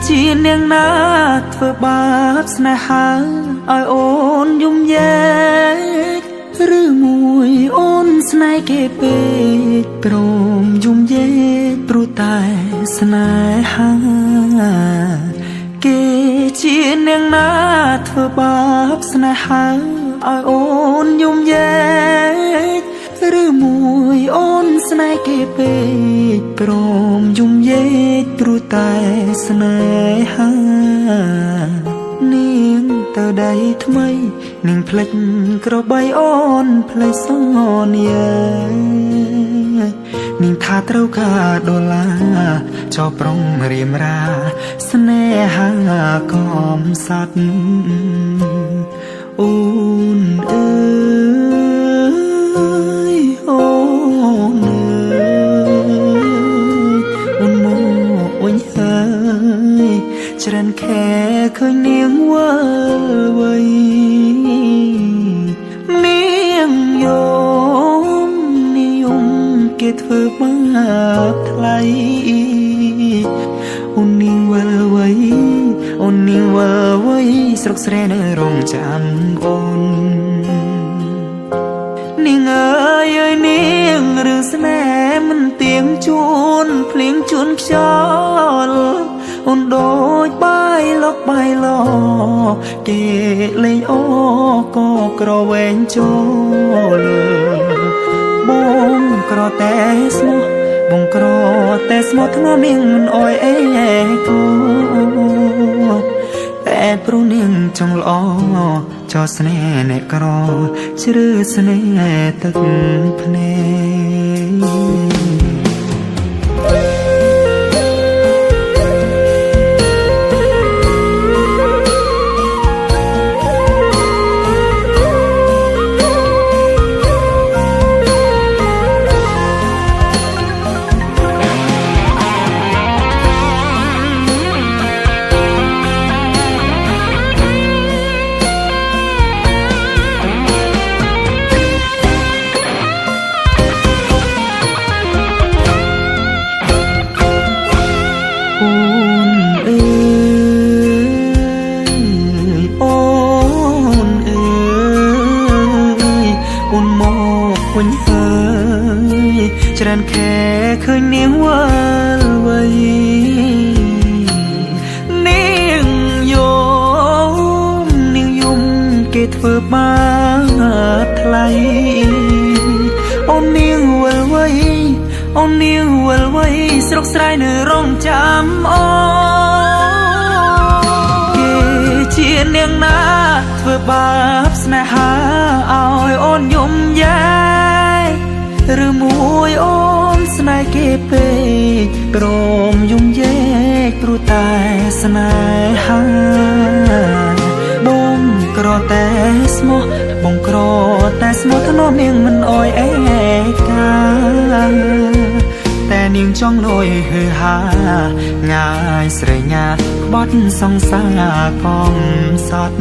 ជានាងណាធ្វើបាបស្នេហាឲ្យអូនយំយែកឬមួយអូនស្នេហ៍គេពេកព្រមយំយែកព្រោះតែស្នេហាគេជានាងណាធ្វើបាបស្នេហាឲ្យអូនយំយែកឬមួយអូនស្នេហ៍គេពេកព្រមយំយែកព្រោះតែស្នេហានាងទៅដៃថ្មីនាងផ្លិចក្របីអូនផ្លេចសនានាងថាត្រូវការដុល្លារចោប្រុងរៀមរាស្នេហាកំសត់អូនអើយអូនអើយអូនមកវិញហើយច្រើនខែឃើញនាងវើវៃនាងយំនាងយំគេធ្វើបាបថ្លៃអូននាងវើវៃអូននាងវើវៃស្រុកស្រែនៅរងចាំអូននាងអើយអើយនាងរឿងស្នេហ៍មិនទៀងជួនភ្លៀងជួនខ្យល់អូនដូចបាយលកបាយលគេលេងអូក៏ក្រវែងចូលបងក្រតែស្មោះបងក្រតែស្មោះធ្ងន់នាងមិនអោយអេគូតែព្រោះនាងចង់ល្អចោស្នេហ៍អ្នកក្រជ្រឺស្នេហ៍ទឹកភ្នែកវិញហើយច្រើនខែឃើញនាងវើវៃនាងយំនាងយំគេធ្វើបាបថ្លៃអូននាងវល់វៃអូននាងវល់វៃស្រុកស្រែនៅរងចាំអូគេជានាងណាធ្វើបាបស្នេហាឲ្យអូនយំយែឬមួយអូនស្នេហ៍គេពេកព្រមយំយែកព្រោះតែស្នេហាបងក្រតែស្មោះបងក្រតែស្មោះធ្នមនាងមិនអោយអេកាតែនាងចង់លួយហឺហាងាយស្រេងាក្បត់សង្សារកំសត់